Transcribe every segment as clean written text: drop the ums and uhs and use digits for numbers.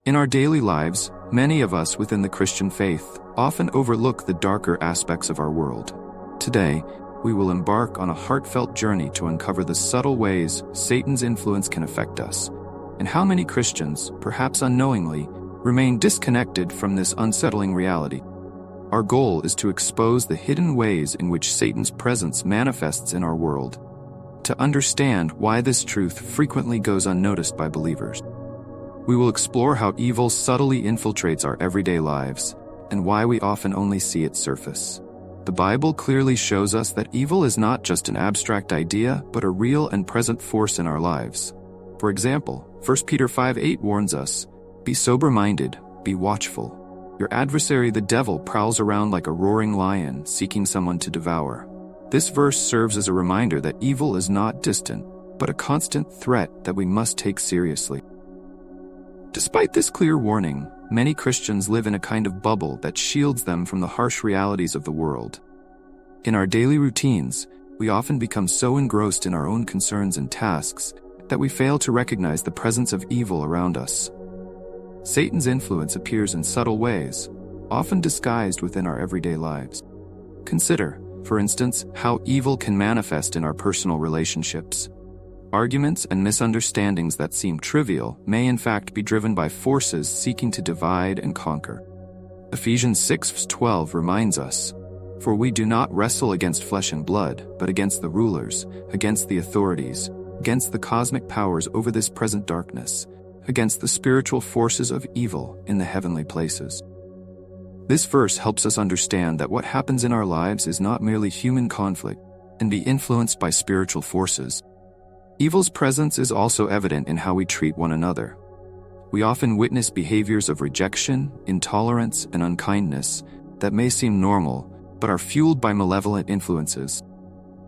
In our daily lives, many of us within the Christian faith often overlook the darker aspects of our world. Today, we will embark on a heartfelt journey to uncover the subtle ways Satan's influence can affect us, and how many Christians, perhaps unknowingly, remain disconnected from this unsettling reality. Our goal is to expose the hidden ways in which Satan's presence manifests in our world, to understand why this truth frequently goes unnoticed by believers. We will explore how evil subtly infiltrates our everyday lives, and why we often only see its surface. The Bible clearly shows us that evil is not just an abstract idea, but a real and present force in our lives. For example, 1 Peter 5:8 warns us, "Be sober-minded, be watchful. Your adversary the devil prowls around like a roaring lion, seeking someone to devour." This verse serves as a reminder that evil is not distant, but a constant threat that we must take seriously. Despite this clear warning, many Christians live in a kind of bubble that shields them from the harsh realities of the world. In our daily routines, we often become so engrossed in our own concerns and tasks that we fail to recognize the presence of evil around us. Satan's influence appears in subtle ways, often disguised within our everyday lives. Consider, for instance, how evil can manifest in our personal relationships. Arguments and misunderstandings that seem trivial may in fact be driven by forces seeking to divide and conquer. Ephesians 6:12 reminds us, "For we do not wrestle against flesh and blood, but against the rulers, against the authorities, against the cosmic powers over this present darkness, against the spiritual forces of evil in the heavenly places." This verse helps us understand that what happens in our lives is not merely human conflict and be influenced by spiritual forces. Evil's presence is also evident in how we treat one another. We often witness behaviors of rejection, intolerance, and unkindness that may seem normal, but are fueled by malevolent influences.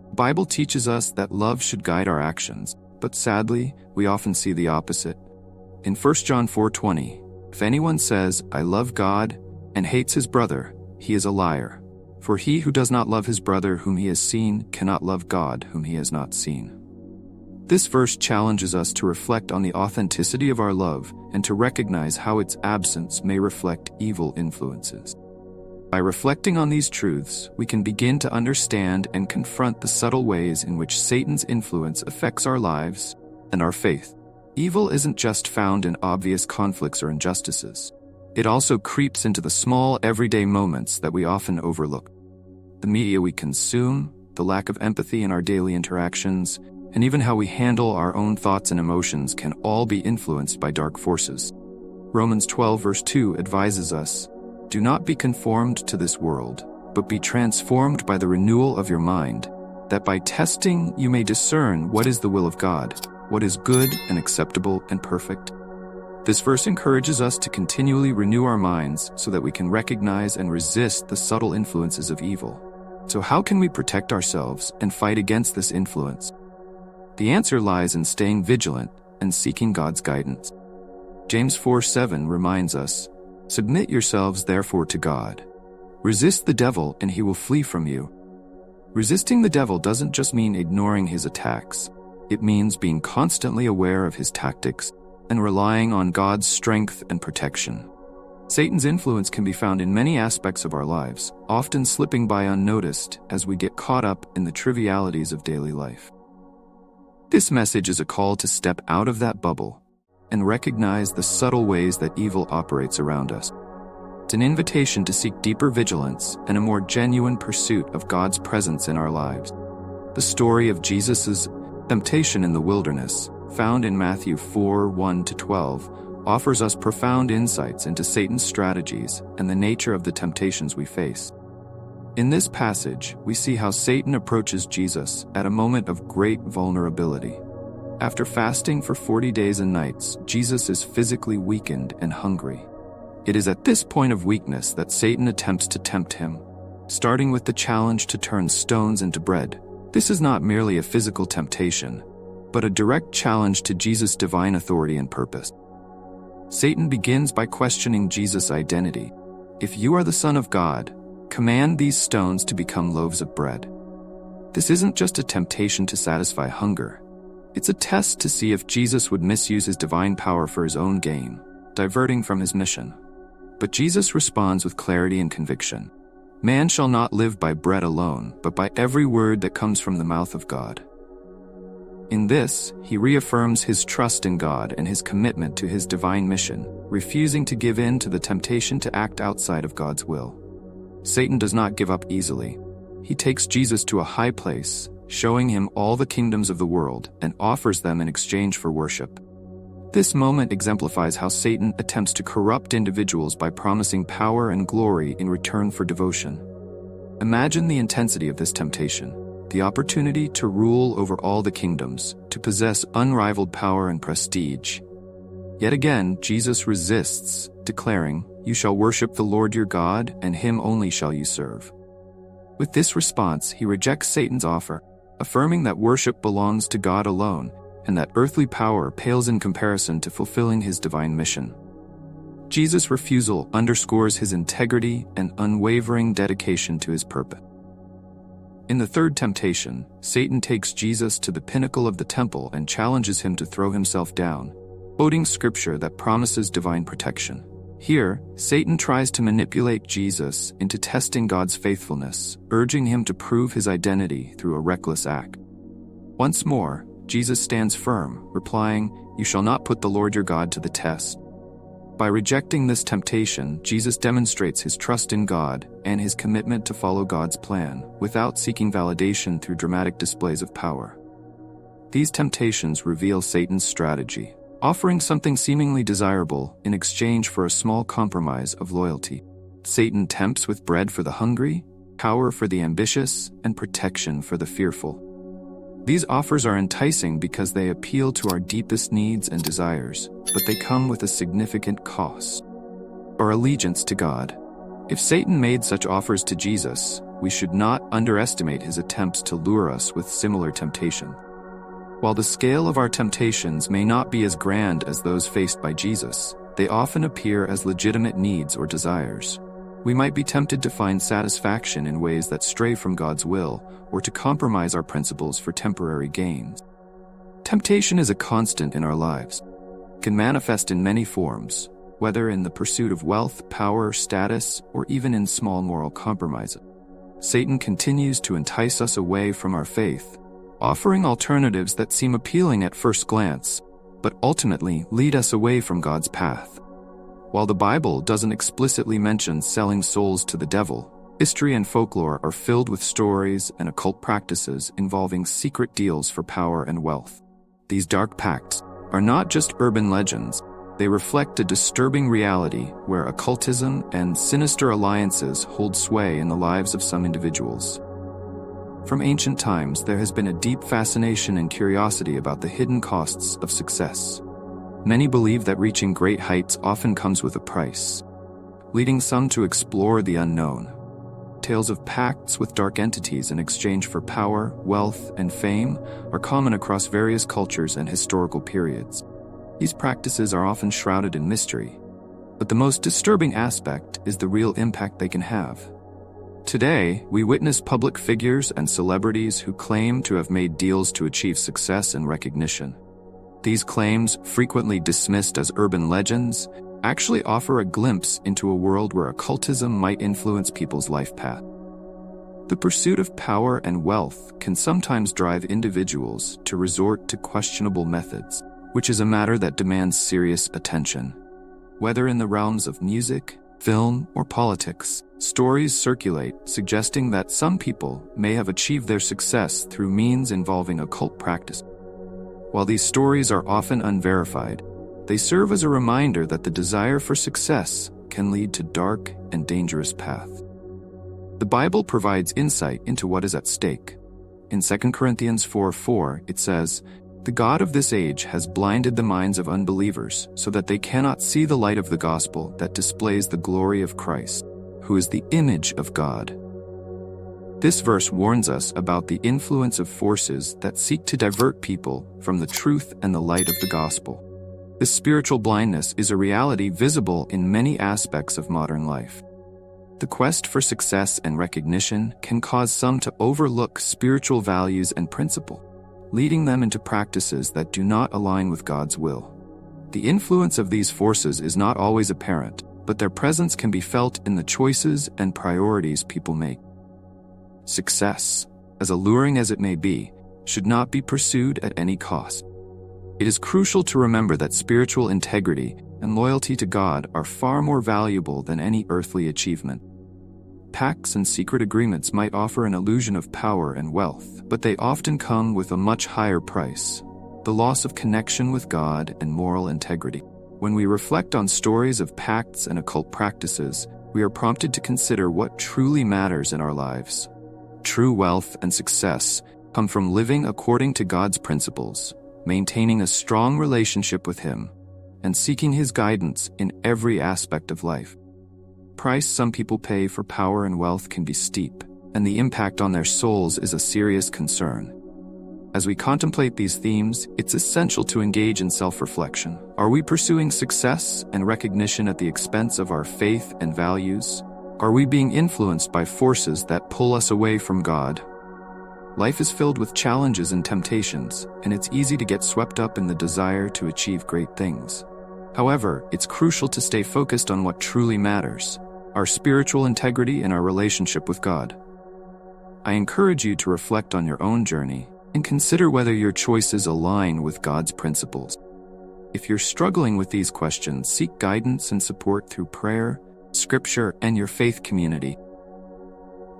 The Bible teaches us that love should guide our actions, but sadly, we often see the opposite. In 1 John 4:20, "If anyone says, 'I love God,' and hates his brother, he is a liar. For he who does not love his brother whom he has seen cannot love God whom he has not seen." This verse challenges us to reflect on the authenticity of our love and to recognize how its absence may reflect evil influences. By reflecting on these truths, we can begin to understand and confront the subtle ways in which Satan's influence affects our lives and our faith. Evil isn't just found in obvious conflicts or injustices. It also creeps into the small, everyday moments that we often overlook. The media we consume, the lack of empathy in our daily interactions, and even how we handle our own thoughts and emotions can all be influenced by dark forces. Romans 12:2 advises us, "Do not be conformed to this world, but be transformed by the renewal of your mind, that by testing you may discern what is the will of God, what is good and acceptable and perfect." This verse encourages us to continually renew our minds so that we can recognize and resist the subtle influences of evil. So how can we protect ourselves and fight against this influence? The answer lies in staying vigilant and seeking God's guidance. James 4:7 reminds us, "Submit yourselves therefore to God. Resist the devil and he will flee from you." Resisting the devil doesn't just mean ignoring his attacks. It means being constantly aware of his tactics and relying on God's strength and protection. Satan's influence can be found in many aspects of our lives, often slipping by unnoticed as we get caught up in the trivialities of daily life. This message is a call to step out of that bubble and recognize the subtle ways that evil operates around us. It's an invitation to seek deeper vigilance and a more genuine pursuit of God's presence in our lives. The story of Jesus' temptation in the wilderness, found in Matthew 4:1-12, offers us profound insights into Satan's strategies and the nature of the temptations we face. In this passage, we see how Satan approaches Jesus at a moment of great vulnerability. After fasting for 40 days and nights, Jesus is physically weakened and hungry. It is at this point of weakness that Satan attempts to tempt him, starting with the challenge to turn stones into bread. This is not merely a physical temptation, but a direct challenge to Jesus' divine authority and purpose. Satan begins by questioning Jesus' identity. "If you are the Son of God, command these stones to become loaves of bread." This isn't just a temptation to satisfy hunger. It's a test to see if Jesus would misuse his divine power for his own gain. diverting from his mission. But Jesus responds with clarity and conviction. Man shall not live by bread alone, but by every word that comes from the mouth of God. In this, he reaffirms his trust in God and his commitment to his divine mission, refusing to give in to the temptation to act outside of God's will. Satan does not give up easily. He takes Jesus to a high place, showing him all the kingdoms of the world, and offers them in exchange for worship. This moment exemplifies how Satan attempts to corrupt individuals by promising power and glory in return for devotion. Imagine the intensity of this temptation. The opportunity to rule over all the kingdoms, to possess unrivaled power and prestige. Yet again, Jesus resists, declaring, "You shall worship the Lord your God, and him only shall you serve." With this response, he rejects Satan's offer, affirming that worship belongs to God alone, and that earthly power pales in comparison to fulfilling his divine mission. Jesus' refusal underscores his integrity and unwavering dedication to his purpose. In the third temptation, Satan takes Jesus to the pinnacle of the temple and challenges him to throw himself down, quoting scripture that promises divine protection. Here, Satan tries to manipulate Jesus into testing God's faithfulness, urging him to prove his identity through a reckless act. Once more, Jesus stands firm, replying, "You shall not put the Lord your God to the test." By rejecting this temptation, Jesus demonstrates his trust in God and his commitment to follow God's plan, without seeking validation through dramatic displays of power. These temptations reveal Satan's strategy, offering something seemingly desirable in exchange for a small compromise of loyalty. Satan tempts with bread for the hungry, power for the ambitious, and protection for the fearful. These offers are enticing because they appeal to our deepest needs and desires, but they come with a significant cost: our allegiance to God. If Satan made such offers to Jesus, we should not underestimate his attempts to lure us with similar temptation. While the scale of our temptations may not be as grand as those faced by Jesus, they often appear as legitimate needs or desires. We might be tempted to find satisfaction in ways that stray from God's will, or to compromise our principles for temporary gains. Temptation is a constant in our lives. It can manifest in many forms, whether in the pursuit of wealth, power, status, or even in small moral compromises. Satan continues to entice us away from our faith, offering alternatives that seem appealing at first glance, but ultimately lead us away from God's path. While the Bible doesn't explicitly mention selling souls to the devil, history and folklore are filled with stories and occult practices involving secret deals for power and wealth. These dark pacts are not just urban legends, they reflect a disturbing reality where occultism and sinister alliances hold sway in the lives of some individuals. From ancient times, there has been a deep fascination and curiosity about the hidden costs of success. Many believe that reaching great heights often comes with a price, leading some to explore the unknown. Tales of pacts with dark entities in exchange for power, wealth, and fame are common across various cultures and historical periods. These practices are often shrouded in mystery, but the most disturbing aspect is the real impact they can have. Today, we witness public figures and celebrities who claim to have made deals to achieve success and recognition. These claims, frequently dismissed as urban legends, actually offer a glimpse into a world where occultism might influence people's life path. The pursuit of power and wealth can sometimes drive individuals to resort to questionable methods, which is a matter that demands serious attention. Whether in the realms of music, film, or politics, stories circulate suggesting that some people may have achieved their success through means involving occult practice. While these stories are often unverified, they serve as a reminder that the desire for success can lead to dark and dangerous paths. The Bible provides insight into what is at stake. In 2 Corinthians 4:4, it says, "The God of this age has blinded the minds of unbelievers so that they cannot see the light of the gospel that displays the glory of Christ, who is the image of God." This verse warns us about the influence of forces that seek to divert people from the truth and the light of the gospel. This spiritual blindness is a reality visible in many aspects of modern life. The quest for success and recognition can cause some to overlook spiritual values and principles, leading them into practices that do not align with God's will. The influence of these forces is not always apparent, but their presence can be felt in the choices and priorities people make. Success, as alluring as it may be, should not be pursued at any cost. It is crucial to remember that spiritual integrity and loyalty to God are far more valuable than any earthly achievement. Pacts and secret agreements might offer an illusion of power and wealth, but they often come with a much higher price: the loss of connection with God and moral integrity. When we reflect on stories of pacts and occult practices, we are prompted to consider what truly matters in our lives. True wealth and success come from living according to God's principles, maintaining a strong relationship with Him, and seeking His guidance in every aspect of life. Price some people pay for power and wealth can be steep, and the impact on their souls is a serious concern. As we contemplate these themes, it's essential to engage in self-reflection. Are we pursuing success and recognition at the expense of our faith and values? Are we being influenced by forces that pull us away from God? Life is filled with challenges and temptations, and it's easy to get swept up in the desire to achieve great things. However, it's crucial to stay focused on what truly matters: our spiritual integrity and our relationship with God. I encourage you to reflect on your own journey and consider whether your choices align with God's principles. If you're struggling with these questions, seek guidance and support through prayer, scripture, and your faith community.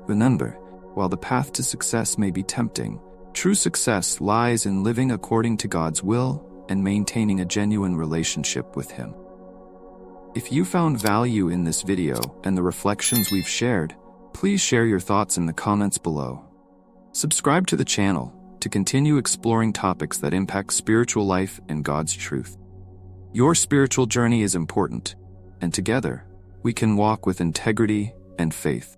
Remember, while the path to success may be tempting, true success lies in living according to God's will and maintaining a genuine relationship with Him. If you found value in this video and the reflections we've shared, please share your thoughts in the comments below. Subscribe to the channel to continue exploring topics that impact spiritual life and God's truth. Your spiritual journey is important, and together, we can walk with integrity and faith.